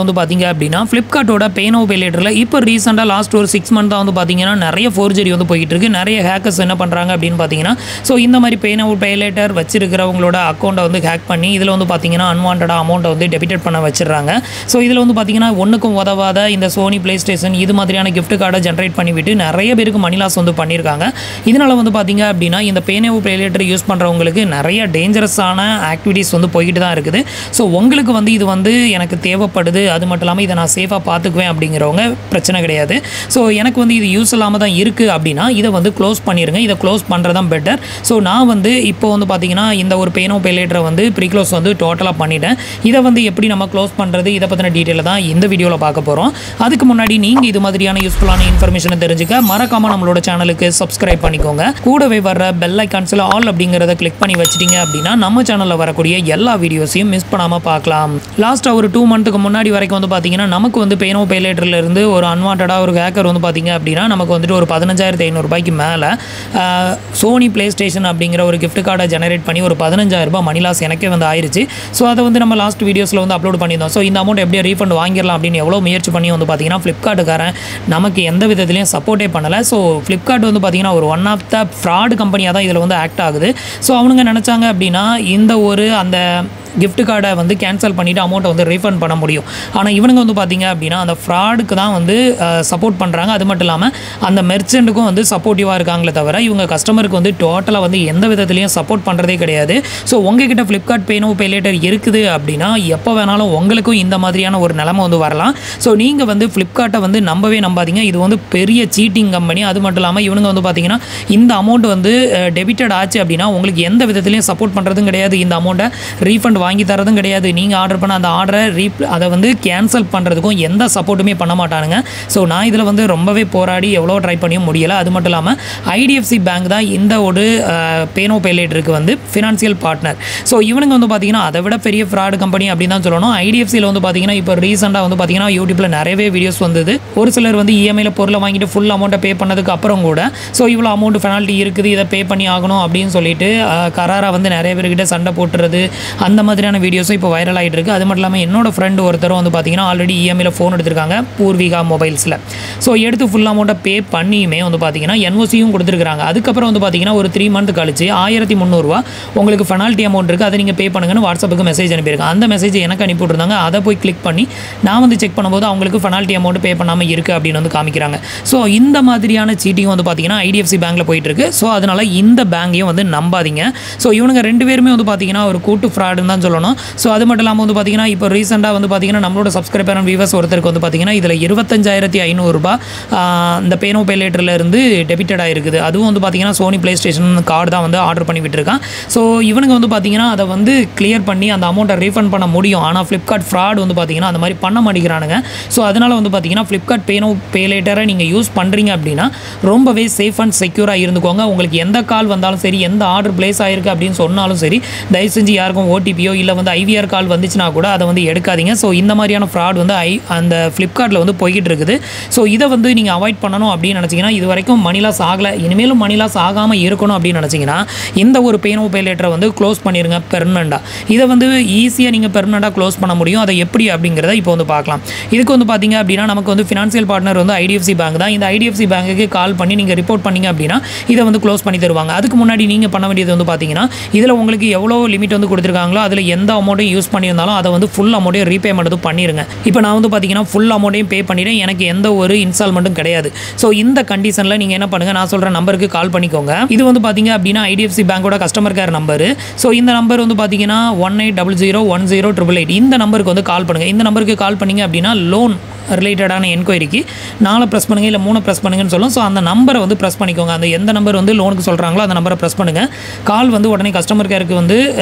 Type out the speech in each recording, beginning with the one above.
வீடியோஸில் வந்து பார்த்தீங்க அப்படின்னா ஃப்ளிப்கார்ட்டோட பே நவ் பே லேட்டரில் இப்போ ரீசெண்டாக லாஸ்ட் ஒரு 6 மந்த் தான் வந்து பார்த்தீங்கன்னா நிறைய ஃபோர்ஜரி வந்து போயிட்டு இருக்கு. நிறைய ஹேக்கர்ஸ் என்ன பண்ணுறாங்க அப்படின்னு பார்த்தீங்கன்னா ஸோ இந்த மாதிரி பே நவ் பே லேட்டர் வச்சிருக்கிறவங்களோட அக்கௌண்ட்டை வந்து ஹேக் பண்ணி இதில் வந்து பார்த்தீங்கன்னா அன்வான்டாக அமௌண்ட்டை வந்து டெபிட்டட் பண்ண வச்சிடுறாங்க. ஸோ இதில் வந்து பார்த்தீங்கன்னா ஒன்றுக்கும் உதவாத இந்த சோனி பிளே ஸ்டேஷன் இது மாதிரியான கிஃப்ட் கார்டை ஜென்ரேட் பண்ணிவிட்டு நிறைய பேருக்கு மணி லாஸ் வந்து பண்ணியிருக்காங்க. இதனால் வந்து பார்த்தீங்க அப்படின்னா இந்த பே நவ் பே லேட்டர் யூஸ் பண்ணுறவங்களுக்கு நிறைய டேஞ்சரஸான ஆக்டிவிட்டீஸ் வந்து போய்கிட்டு தான் இருக்குது. ஸோ உங்களுக்கு வந்து இது வந்து எனக்கு தேவைப்படுது, அது மட்டும் இல்லாமல் இதை நான் சேஃபாக பார்த்துக்குவேன் அப்படிங்கிறவங்க பிரச்சனை கிடையாது. ஸோ எனக்கு வந்து இது யூஸ் இல்லாமல் தான் இருக்குது அப்படின்னா இதை வந்து க்ளோஸ் பண்ணிடுங்க. இதை க்ளோஸ் பண்ணுறது தான் பெட்டர். ஸோ நான் வந்து இப்போ வந்து பார்த்தீங்கன்னா இந்த ஒரு பே நவ் பே லேட்டரை வந்து ப்ரீ க்ளோஸ் வந்து டோட்டலாக பண்ணிட்டேன். இதை வந்து எப்படி நம்ம க்ளோஸ் பண்ணுறது இதை பற்றின டீட்டெயிலை தான் இந்த வீடியோவில் பார்க்க போகிறோம். அதுக்கு முன்னாடி நீங்கள் இது மாதிரியான யூஸ்ஃபுல்லான இன்ஃபர்மேஷனை தெரிஞ்சுக்க மறக்காமல் நம்மளோட சேனலுக்கு சப்ஸ்கிரைப் பண்ணிக்கோங்க. கூடவே வர பெல் ஐக்கான்ஸில் ஆல் அப்படிங்கிறத கிளிக் பண்ணி வச்சிட்டிங்க அப்படின்னா நம்ம சேனலில் வரக்கூடிய எல்லா வீடியோஸையும் மிஸ் பண்ணாமல் பார்க்கலாம். லாஸ்ட்டாக ஒரு 2 மந்த்துக்கு முன்னாடி வரைக்கும் வந்து பார்த்தீங்கன்னா நமக்கு வந்து பே நவ் பே லேட்டர்லேருந்து ஒரு அன்வான்டாக ஒரு ஹேக்கர் வந்து பார்த்தீங்க அப்படின்னா நமக்கு வந்துட்டு ஒரு 15,500 ரூபாய்க்கு மேலே சோனி பிளே ஸ்டேஷன் அப்படிங்கிற ஒரு கிஃப்ட் கார்டை ஜெனரேட் பண்ணி ஒரு 15,000 ரூபாய் மணி லாஸ் எனக்கே வந்து ஆயிடுச்சு. ஸோ அதை வந்து நம்ம லாஸ்ட் வீடியோஸில் வந்து அப்லோட் பண்ணியிருந்தோம். ஸோ இந்த அமௌண்ட் எப்படியே ரீஃபண்ட் வாங்கிடலாம் அப்படின்னு எவ்வளோ முயற்சி பண்ணி வந்து பார்த்தீங்கன்னா ஃப்ளிப்கார்ட்டுக்காரன் நமக்கு எந்த விதத்துலையும் சப்போர்ட்டே பண்ணலை. ஸோ ஃப்ளிப்கார்ட் வந்து பார்த்தீங்கன்னா ஒரு ஒன் ஆஃப் த ஃப்ராட் கம்பெனியாக தான் இதில் வந்து ஆக்ட் ஆகுது. ஸோ அவனுங்க நினச்சாங்க அப்படின்னா இந்த ஒரு அந்த கிஃப்ட் கார்டை வந்து கேன்சல் பண்ணிவிட்டு அமௌண்ட்டை வந்து ரீஃபண்ட் பண்ண முடியும். ஆனால் இவனுங்க வந்து பார்த்தீங்க அப்படின்னா அந்த ஃப்ராடுக்கு தான் வந்து சப்போர்ட் பண்ணுறாங்க. அது மட்டும் இல்லாமல் அந்த மெர்ச்சண்ட்டுக்கும் வந்து சப்போர்ட்டிவாக இருக்காங்களே தவிர இவங்க கஸ்டமருக்கு வந்து டோட்டலாக வந்து எந்த விதத்துலையும் சப்போர்ட் பண்ணுறதே கிடையாது. ஸோ உங்ககிட்ட ஃப்ளிப்கார்ட் பே நவ் பே லேட்டர் இருக்குது அப்படின்னா எப்போ வேணாலும் உங்களுக்கும் இந்த மாதிரியான ஒரு நிலைமை வந்து வரலாம். ஸோ நீங்கள் வந்து ஃப்ளிப்கார்ட்டை வந்து நம்பவே நம்பாதீங்க. இது வந்து பெரிய சீட்டிங் கம்பெனி. அது மட்டும் இல்லாமல் இவனுங்க வந்து பார்த்தீங்கன்னா இந்த அமௌண்ட் வந்து டெபிட்டட் ஆச்சு அப்படின்னா உங்களுக்கு எந்த விதத்துலையும் சப்போர்ட் பண்ணுறதும் கிடையாது. இந்த அமௌண்ட்டை ரீஃபண்ட் வாங்கி தரதும் கிடையாது. நீங்கள் ஆர்டர் பண்ண அந்த ஆர்டரை அதை வந்து கேன்சல் பண்ணுறதுக்கும் எந்த சப்போர்ட்டுமே பண்ண மாட்டானுங்க. ஸோ நான் இதில் வந்து ரொம்பவே போராடி எவ்வளோ ட்ரை பண்ணியும் முடியலை. அது மட்டும் இல்லாமல் ஐடிஎஃப்சி பேங்க் தான் இந்த ஒரு பே நவ் பே லேட்டருக்கு வந்து ஃபினான்சியல் பார்ட்னர். ஸோ இவனுங்க வந்து பார்த்தீங்கன்னா அதை விட பெரிய ஃப்ராட் கம்பெனி அப்படின்னு தான் சொல்லணும். ஐடிஎஃப்சியில் வந்து பார்த்தீங்கன்னா இப்போ ரீசெண்டாக வந்து பார்த்தீங்கன்னா யூடியூப்பில் நிறையவே வீடியோஸ் வந்தது. ஒரு சிலர் வந்து இஎம்ஐயில் பொருளை வாங்கிட்டு ஃபுல் அமௌண்ட்டை பே பண்ணதுக்கு அப்புறம் கூட ஸோ இவ்வளோ அமௌண்ட் பெனால்ட்டி இருக்குது, இதை பே பண்ணி ஆகணும் அப்படின்னு சொல்லிட்டு கராராக வந்து நிறைய பேர்கிட்ட சண்டை போட்டுறது அந்த மாதிரியான வீடியோஸும் இப்போ வைரல் ஆகிட்டு இருக்குது. அது மட்டும் இல்லாமல் என்னோட ஃப்ரெண்டு ஒருத்தரும் வந்து பார்த்தீங்கன்னா ஆல்ரெடி இஎம்ஐயில் ஃபோன் எடுத்திருக்காங்க பூர்விகா மொபைல்ஸில். ஸோ எடுத்து ஃபுல் அமௌண்ட்டை பே பண்ணியுமே வந்து பார்த்தீங்கன்னா என்ஓசியும் கொடுத்துருக்காங்க. அதுக்கப்புறம் வந்து பார்த்தீங்கன்னா ஒரு 3 மந்த் கழிச்சு 1300 ரூபா உங்களுக்கு பெனால்ட்டி அமௌண்ட் இருக்குது, அதை நீங்கள் பே பண்ணுங்கன்னு வாட்ஸ்அப்புக்கு மெசேஜ் அனுப்பியிருக்காங்க. அந்த மெசேஜ் எனக்கு அனுப்பி விட்டுருந்தாங்க. அதை போய் கிளிக் பண்ணி நான் வந்து செக் பண்ணும்போது அவங்களுக்கு பெனால்ட்டி அமௌண்ட் பே பண்ணாமல் இருக்குது அப்படின்னு வந்து காமிக்கிறாங்க. ஸோ இந்த மாதிரியான சீட்டிங் வந்து பார்த்தீங்கன்னா ஐடிஎஃப்சி பேங்க்கில் போயிட்டு இருக்கு. ஸோ அதனால் இந்த பேங்கையும் வந்து நம்பாதீங்க. ஸோ இவனுங்க 2 பேருமே வந்து பார்த்தீங்கன்னா ஒரு கூட்டு ஃப்ராடுன்னு தான் சொல்லணும். ஸோ அது மட்டும் இல்லாமல் வந்து பார்த்தீங்கன்னா இப்போ ரீசெண்டாக வந்து பார்த்தீங்கன்னா நம்மளோட சப்ஸ்கிரைபர் அண்ட் வியூவர்ஸ் ஒருத்தருக்கு வந்து பார்த்தீங்கன்னா இதில் 25,500 ரூபாய் இந்த பே நவ் பே லேட்டரில் இருந்து டெபிட்டட் ஆகிருக்குது. அதுவும் வந்து பார்த்தீங்கன்னா சோனி பிளே ஸ்டேஷன் கார்டு தான் வந்து ஆர்டர் பண்ணி விட்டுருக்கான். ஸோ இவனுங்க வந்து பார்த்தீங்கன்னா அதை வந்து கிளியர் பண்ணி அந்த அமௌண்ட்டை ரீஃபண்ட் பண்ண முடியும். ஆனால் ஃப்ளிப்கார்ட் ஃப்ராட் வந்து பார்த்தீங்கன்னா அந்த மாதிரி பண்ண மாட்டேங்கிறானுங்க. ஸோ அதனால் வந்து பார்த்தீங்கன்னா ஃப்ளிப்கார்ட் பே நவ் பே லேட்டரை நீங்கள் யூஸ் பண்ணுறீங்க அப்படின்னா ரொம்பவே சேஃப் அண்ட் செக்யூராக இருந்துக்கோங்க. உங்களுக்கு எந்த கால் வந்தாலும் சரி, எந்த ஆர்டர் பிளேஸ் ஆகிருக்கு அப்படின்னு சொன்னாலும் சரி, தயவு செஞ்சு யாருக்கும் ஓடிபியோ இல்லை வந்து ஐவிஆர் கால் வந்துச்சுன்னா கூட அதை வந்து எடுக்காதீங்க. ஸோ இந்த மாதிரியான ஃப்ராட் வந்து அந்த ஃப்ளிப்கார்ட்டில் வந்து போய்கிட்டு இருக்குது. ஸோ இதை வந்து நீங்கள் அவாய்ட் பண்ணணும் அப்படின்னு நினச்சிங்கன்னா இது வரைக்கும் மணி லாஸ் ஆகலை, இனிமேலும் மணி லாஸ் ஆகாமல் இருக்கணும் அப்படின்னு நினச்சிங்கன்னா இந்த ஒரு பே நவ் பே லேட்டரை வந்து க்ளோஸ் பண்ணிடுங்க பெர்மனெண்ட்டாக. இதை வந்து ஈஸியாக நீங்கள் பெர்மனெண்ட்டாக க்ளோஸ் பண்ண முடியும். அதை எப்படி அப்படிங்கிறத இப்போ வந்து பார்க்கலாம். இதுக்கு வந்து பார்த்தீங்க அப்படின்னா நமக்கு வந்து ஃபினான்சியல் பார்ட்னர் வந்து ஐடிஎஃப்சி பேங்க் தான். இந்த ஐடிஎஃப்சி பேங்க்குக்கு கால் பண்ணி நீங்கள் ரிப்போர்ட் பண்ணிங்க அப்படின்னா இதை வந்து க்ளோஸ் பண்ணி தருவாங்க. அதுக்கு முன்னாடி நீங்கள் பண்ண வேண்டியது வந்து பார்த்தீங்கன்னா இதில் உங்களுக்கு எவ்வளோ லிமிட் வந்து கொடுத்துருக்காங்களோ அதில் எந்த அமௌண்ட்டையும் யூஸ் பண்ணியிருந்தாலும் அதை வந்து ஃபுல் அமௌண்ட்டையும் ரீபேமெண்ட் பண்ணிடுங்க. இப்போ நான் வந்து பார்த்தீங்கன்னா ஃபுல் அமௌண்ட்டையும் பே பண்ணிவிட்டேன், எனக்கு எந்த ஒரு இன்ஸ்டால்மெண்ட்டும் கிடையாது. ஸோ இந்த கண்டிஷனில் நீங்கள் என்ன பண்ணுங்கள், நான் சொல்கிற நம்பருக்கு கால் பண்ணிக்கோங்க. இது வந்து பார்த்தீங்க அப்படின்னா ஐடிஎஃப்சி பேங்கோட கஸ்டமர் கேர் நம்பரு. ஸோ இந்த நம்பர் வந்து பார்த்தீங்கன்னா 1800100888 இந்த நம்பருக்கு வந்து கால் பண்ணுங்கள். இந்த நம்பருக்கு கால் பண்ணிங்க அப்படின்னா லோன் ரிலேட்டடான என்கொயரிக்கு 4 ப்ரெஸ் பண்ணுங்கள் இல்லை 3 ப்ரெஸ் பண்ணுங்கன்னு சொல்லும். ஸோ அந்த நம்பரை வந்து ப்ரெஸ் பண்ணிக்கோங்க. அந்த எந்த நம்பர் வந்து லோனுக்கு சொல்கிறாங்களோ அந்த நம்பரை ப்ரெஸ் பண்ணுங்கள். கால் வந்து உடனே கஸ்டமர் கேருக்கு வந்து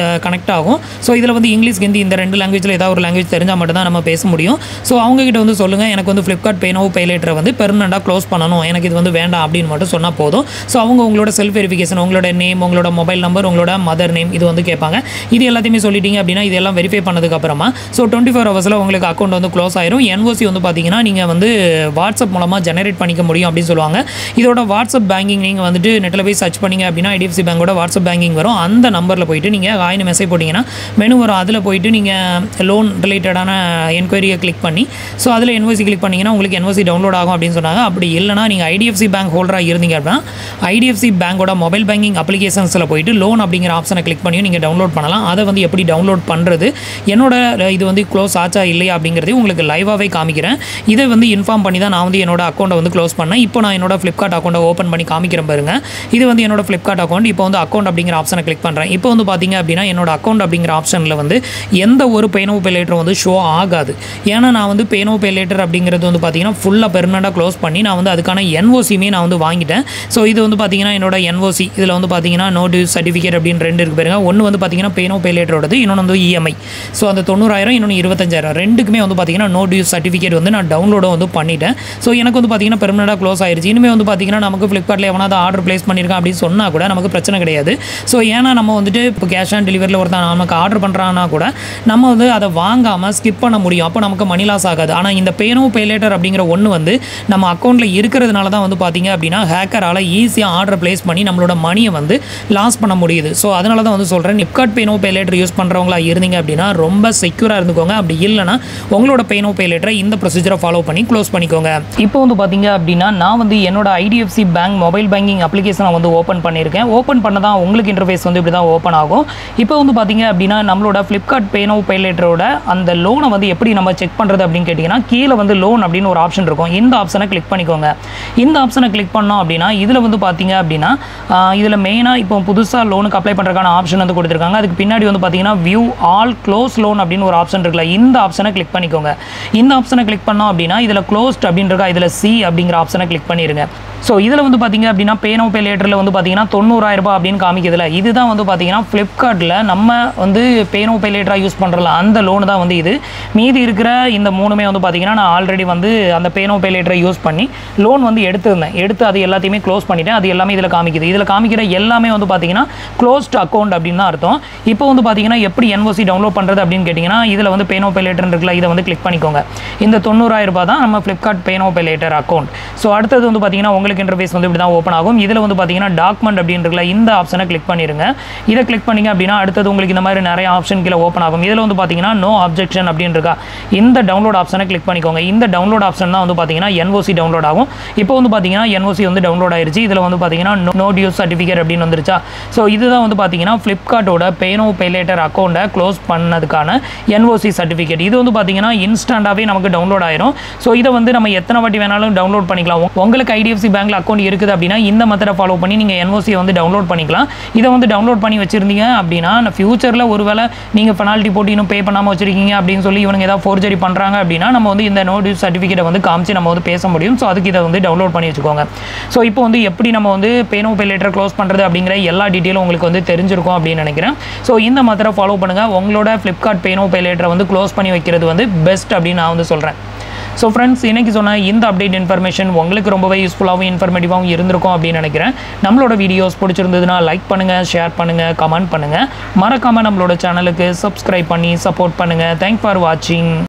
கனெக்ட் ஆகும். ஸோ இதில் வந்து இங்கிலீஷ், ஹிந்தி இந்த 2 லாங்குவேஜில் ஏதாவது ஒரு லாங்குவேஜ் தெரிஞ்சால் மட்டும் தான் நம்ம பேச முடியும். ஸோ அவங்ககிட்ட வந்து சொல்லுங்கள் எனக்கு வந்து ஃப்ளிப்கார்ட் பே நவ் பே லேட்டரை வந்து பெர்மனெண்ட்டாக க்ளோஸ் பண்ணணும், எனக்கு இது வந்து வேண்டாம் அப்படின்னு மட்டும் சொன்னால் போதும். ஸோ அவங்க உங்களோட செல்ஃப் வெரிஃபிகேஷன், உங்களோட நேம், உங்களோட மொபைல் நம்பர், உங்களோட மதர் நேம் இது வந்து கேட்பாங்க. இது எல்லாத்தையுமே சொல்லிட்டீங்க அப்படின்னா இதெல்லாம் வெரிஃபை பண்ணதுக்கப்புறமா ஸோ 24 ஹவர்ஸில் உங்களுக்கு அக்கௌண்ட் வந்து க்ளோஸ் ஆயிரும். என்ஓசி வந்து பார்த்தீங்கன்னா நீங்கள் வந்து வாட்ஸ்அப் மூலமாக ஜெனரேட் பண்ணிக்க முடியும் அப்படின்னு சொல்லுவாங்க. இதோட வாட்ஸ்அப் பேங்கிங் நீங்கள் வந்துட்டு நெட்டில் போய் சர்ச் பண்ணிங்க அப்படின்னா ஐடிஎஃப்சி பேங்கோட வாட்ஸ்அப் பேங்கிங் வரும். அந்த நம்பரில் போய்ட்டு நீங்கள் ஹாய்னு மெசேஜ் போட்டிங்கன்னா மெனு வரும். அதில் போய்ட்டு நீங்கள் லோன் ரிலேட்டடான என்கொயரியை கிளிக் பண்ணி ஸோ அதில் என்ஓசி கிளிக் பண்ணிங்கன்னா உங்களுக்கு என்ஓசி டவுன்லோட் ஆகும் அப்படின்னு சொன்னாங்க. அப்படி இல்லைனா நீங்கள் ஐடிஎஃப்சி பேங்க் ஹோல்டராக இருந்தீங்க அப்படின்னா ஐடிஎஃப்சி பேங்கோட மொபைல் பேங்கிங் அப்ளிகேஷன்ஸில் போய்ட்டு லோன் அப்படிங்கிற ஆப்ஷனை கிளிக் பண்ணி நீங்கள் டவுன்லோட் பண்ணலாம். அதை வந்து எப்படி டவுன்லோட் பண்ணுறது, என்னோட இது வந்து க்ளோஸ் ஆச்சா இல்லையா அப்படிங்கிறதையும் உங்களுக்கு லைவாகவே காமிக்கிறேன். இதை வந்து இன்ஃபார்ம் பண்ணி தான் நான் வந்து என்னோட அக்கௌண்ட்டை வந்து க்ளோஸ் பண்ணேன். இப்போ நான் என்னோட ஃப்ளிப்கார்ட் அக்கௌண்ட்டை ஓப்பன் பண்ணி காமிக்கிறேன் பாருங்க. இது வந்து என்னோட ஃப்ளிப்கார்ட் அக்கௌண்ட். இப்போ வந்து அக்கௌண்ட் அப்படிங்கிற ஆப்ஷனை கிளிக் பண்ணுறேன். இப்போ வந்து பார்த்தீங்க அப்படின்னா என்னோட அக்கௌண்ட் அப்படிங்கிற ஆப்ஷனில் வந்து எந்த ஒரு பேனோ பே லேட்டரும் வந்து ஷோ ஆகாது. ஏன்னா நான் வந்து பேனோ பே லேட்டர் அப்படிங்கிறது வந்து பார்த்தீங்கன்னா ஃபுல்லாக பெர்மனெண்ட்டாக க்ளோஸ் பண்ணி நான் வந்து அதுக்கான என்ஓசியுமே நான் வந்து வாங்கிட்டேன். ஸோ இது வந்து பார்த்தீங்கன்னா என்னோட என்ஓசி. இதில் வந்து பார்த்தீங்கன்னா நோ டியூஸ் சர்டிஃபிகேட் அப்படின்னு 2 இருக்குது பாருங்க. ஒன்று வந்து பார்த்தீங்கன்னா பேனோ பே லேட்டரோடது, இன்னொன்று வந்து இஎம்ஐ. ஸோ அந்த 90,000 இன்னொன்று 25,000 ரெண்டுக்குமே வந்து பார்த்தீங்கன்னா நோ டியூஸ் சர்டிஃபிகேட் வந்து நான் டவுன்லோடும் வந்து பண்ணிட்டேன். ஸோ எனக்கு வந்து பார்த்தீங்கன்னா பெர்மனெண்ட்டாக க்ளோஸ் ஆயிடுச்சு. இனிமேல் வந்து பார்த்தீங்கன்னா நமக்கு ஃப்ளிப்கார்ட்டில் எவனாவது ஆர்டர் ப்ளேஸ் பண்ணியிருக்கேன் அப்படின்னு சொன்னால் கூட நமக்கு பிரச்சனை கிடையாது. ஸோ ஏன்னா நம்ம வந்துட்டு இப்போ கேஷ் ஆன் டெலிவரியில் ஒருத்தன் நமக்கு ஆர்டர் பண்ணுறான்னா கூட நம்ம வந்து அதை வாங்காமல் ஸ்கிப் பண்ண முடியும். அப்போ நமக்கு மணி லாஸ் ஆகாது. ஆனால் இந்த பேனோ பே லேட்டர் அப்படிங்கிற ஒன்று வந்து நம்ம அக்கௌண்ட்டில் இருக்கிறதுனால தான் வந்து பார்த்தீங்க அப்படின்னா ஹேக்கரால் ஈஸியாக ஆர்டர் ப்ளேஸ் பண்ணி நம்மளோட மணியை வந்து லாஸ் பண்ண முடியுது. ஸோ அதனால தான் வந்து சொல்கிறேன், ஃப்ளிப்கார்ட் பேனோ பே லேட்டர் யூஸ் பண்ணுறவங்களா இருந்தீங்க அப்படின்னா ரொம்ப செக்யூராக இருந்துக்கோங்க. அப்படி இல்லைனா உங்களோட பேனோ பே லேட்டரை இந்த ப்ரொசீஜரை ஃபாலோ பண்ணி க்ளோஸ் பண்ணிக்கோங்க. இப்போ வந்து பார்த்தீங்க அப்படின்னா நான் வந்து என்னோட ஐடிஎஃப்சி பேங்க் மொபைல் பேங்கிங் அப்ளிகேஷனை வந்து ஓப்பன் பண்ணியிருக்கேன். ஓப்பன் பண்ண தான் உங்களுக்கு இன்டர்ஃபேஸ் வந்து இப்படி தான் ஓப்பன் ஆகும். இப்போ வந்து பார்த்தீங்க அப்படின்னா நம்மளோட ஃப்ளிப்கார்ட் பேனோ பே லேட்டரோட அந்த லோனை வந்து எப்படி நம்ம செக் பண்ணுறது அப்படின்னு கேட்டிங்கன்னா கீழே வந்து லோன் அப்படின்னு ஒரு ஆப்ஷன் இருக்கும். இந்த ஆப்ஷனை கிளிக் பண்ணிக்கோங்க. இந்த ஆப்ஷனை கிளிக் பண்ணோம் அப்படின்னா இதில் வந்து பார்த்தீங்க அப்படின்னா இதில் மெயினாக இப்போ புதுசாக லோனுக்கு அப்ளை பண்ணுறதுக்கான ஆப்ஷன் வந்து கொடுத்துருக்காங்க. அதுக்கு பின்னாடி வந்து பார்த்தீங்கன்னா வியூ ஆல் க்ளோஸ் லோன் அப்படின்னு ஒரு ஆப்ஷன் இருக்குல்ல, இந்த ஆப்ஷனை கிளிக் பண்ணிக்கோங்க. இந்த ஆப்ஷனை கிளிக் பண்ணோம் அப்படின்னா இதில் க்ளோஸ்ட் அப்படின்னு இருக்கா, இதில் சி அப்படிங்கிற ஆப்ஷனை கிளிக் பண்ணிடுங்க. ஸோ இதில் வந்து பார்த்தீங்க அப்படின்னா பேனோ பே லேட்டரில் வந்து பார்த்தீங்கன்னா 90,000 ரூபாய் அப்படின்னு காமிக்கிறதுல இதுதான் வந்து பார்த்தீங்கன்னா ஃப்ளிப்கார்ட்டில் நம்ம வந்து பேனோ பே லேட்டராக யூஸ் பண்ணுறல அந்த லோனு தான் வந்து இது. மீதி இருக்கிற இந்த 3மே வந்து பார்த்தீங்கன்னா நான் ஆல்ரெடி வந்து அந்த பேனோ பே லேட்டரை யூஸ் பண்ணி லோன் வந்து எடுத்து அது எல்லாத்தையுமே க்ளோஸ் பண்ணிட்டேன். அது எல்லாமே இதில் காமிக்குது. இதில் காமிக்கிற எல்லாமே வந்து பார்த்தீங்கன்னா க்ளோஸ்ட் அக்கௌண்ட் அப்படின்னு தான் அர்த்தம். இப்போ வந்து பார்த்தீங்கன்னா எப்படி என்ஓசி டவுன்லோட் பண்ணுறது அப்படின்னு கேட்டிங்கன்னா இதில் வந்து பேனோ பே லேட்டர் இருக்குல்ல, இதை வந்து கிளிக் பண்ணிக்கோங்க. இந்த 90,000 ரூபாய் தான் நம்ம ஃப்ளிப்கார்ட் பேனோ பே லேட்டர் அக்கௌண்ட். ஸோ அடுத்தது வந்து பார்த்தீங்கன்னா உங்களுக்கு இன்டர்ஃபேஸ் வந்து இப்படி தான் ஓப்பன் ஆகும். இதில் வந்து பார்த்தீங்கன்னா டாக்குமெண்ட் அப்படின்னு இருக்குல்ல, இந்த ஆப்ஷனை கிளிக் பண்ணிடுங்க. இதை கிளிக் பண்ணிங்க அப்படின்னா அடுத்தது உங்களுக்கு இந்த மாதிரி நிறைய ஆப்ஷன் கீழே ஓப்பன் ஆகும். இதில் வந்து பார்த்தீங்கன்னா நோ அப்ஜெக்ஷன் அப்படின்னு இருக்கா, இந்த டவுன்லோட் ஆப்ஷனை கிளிக் பண்ணிக்கோங்க. இந்த டவுன்லோட் ஆப்ஷன் தான் வந்து பார்த்தீங்கன்னா என்ஓசி டவுன்லோட் ஆகும். இப்போ வந்து பார்த்தீங்கன்னா என்ஓசி வந்து டவுன்லோட் ஆயிருச்சு. இதில் வந்து பார்த்தீங்கன்னா நோ டியூஸ் சர்டிஃபிகேட் அப்படின்னு வந்துருச்சா. ஸோ இதுதான் வந்து பார்த்தீங்கன்னா ஃப்ளிப்கார்ட்டோட பேனோ பே லேட்டர் அக்கௌண்ட்டை க்ளோஸ் பண்ணதுக்கான என்ஓசி சர்டிஃபிகேட். இது வந்து பார்த்தீங்கன்னா இன்ஸ்டண்ட்டாகவே நமக்கு டவுன்லோட் ஆயிரும். ஸோ இதை வந்து நம்ம எத்தனை வாட்டி வேணாலும் டவுன்லோட் பண்ணிக்கலாம். உங்களுக்கு ஐடிஎஃப்சி பேங்க்ல அக்கௌண்ட் இருக்குது அப்படின்னா இந்த மெத்தடை ஃபாலோ பண்ணி நீங்கள் என்ஓசியை வந்து டவுன்லோட் பண்ணிக்கலாம். இதை வந்து டவுன்லோட் பண்ணி வச்சிருந்தீங்க அப்படின்னா ஃபியூச்சரில் ஒருவேளை நீங்கள் பெனால்ட்டி போட்டு இன்னும் பே பண்ணாமல் வச்சிருக்கீங்க அப்படின்னு சொல்லி இவங்க ஏதாவது ஃபோர்ஜரி பண்ணுறாங்க அப்படின்னா நம்ம வந்து இந்த நோ டியூஸ் சர்டிஃபிகேட்டை வந்து காமிச்சு நம்ம வந்து பேச முடியும். ஸோ அதுக்கு இதை வந்து டவுன்லோட் பண்ணி வச்சுக்கோங்க. ஸோ இப்போ வந்து எப்படி நம்ம வந்து பேனோ பே லேட்டர் க்ளோஸ் பண்ணுறது அப்படிங்கிற எல்லா டீட்டெயிலும் உங்களுக்கு வந்து தெரிஞ்சிருக்கும் அப்படின்னு நினைக்கிறேன். ஸோ இந்த மெத்தடை ஃபாலோ பண்ணுங்கள். உங்களோட ஃப்ளிப்கார்ட் பேனோ பே லேட்டரை வந்து க்ளோஸ் பண்ணி வைக்கிறது வந்து பெஸ்ட் அப்படின்னு நான் வந்து சொல்கிறேன். ஸோ ஃப்ரெண்ட்ஸ், இன்றைக்கி சொன்ன இந்த அப்டேட் இன்ஃபர்மேஷன் உங்களுக்கு ரொம்பவே யூஸ்ஃபுல்லாகவும் இன்ஃபர்மேட்டிவாகவும் இருந்திருக்கும் அப்படின்னு நினைக்கிறேன். நம்மளோட வீடியோஸ் பிடிச்சிருந்ததுன்னா லைக் பண்ணுங்கள், ஷேர் பண்ணுங்கள், கமெண்ட் பண்ணுங்கள். மறக்காமல் நம்மளோட சேனலுக்கு சப்ஸ்கிரைப் பண்ணி சப்போர்ட் பண்ணுங்கள். தேங்க்ஸ் ஃபார் வாட்சிங்.